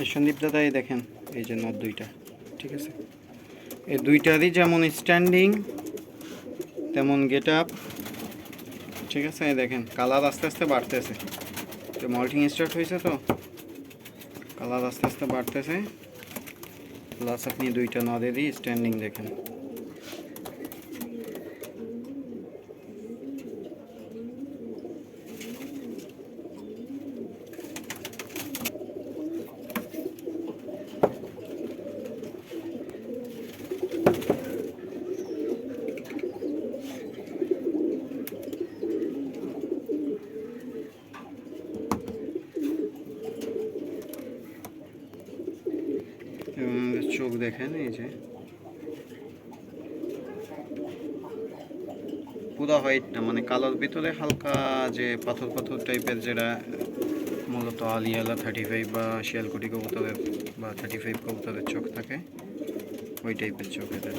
এই সন্দীপ দাদা এই দেখেন, এই যে নট দুইটা, ঠিক আছে, এই দুইটারই যেমন স্ট্যান্ডিং তেমন গেট আপ, ঠিক আছে। এই দেখেন কালার আস্তে আস্তে বাড়তেছে, তো মল্টিং স্টার্ট হয়েছে, তো কালার আস্তে আস্তে বাড়তেছে। প্লাস আপনি দুইটা নদেরই স্ট্যান্ডিং দেখেন। এবং চোখ দেখেন, এই যে পুরো হোয়াইট না, মানে কালোর ভিতরে হালকা যে পাথর পাথর টাইপের, যেটা মূলত আলিয়ালা 35 বা শিয়ালকুটি কবুতরের বা 35 কবুতরের চোখ থাকে, ওই টাইপের চোখ এদের।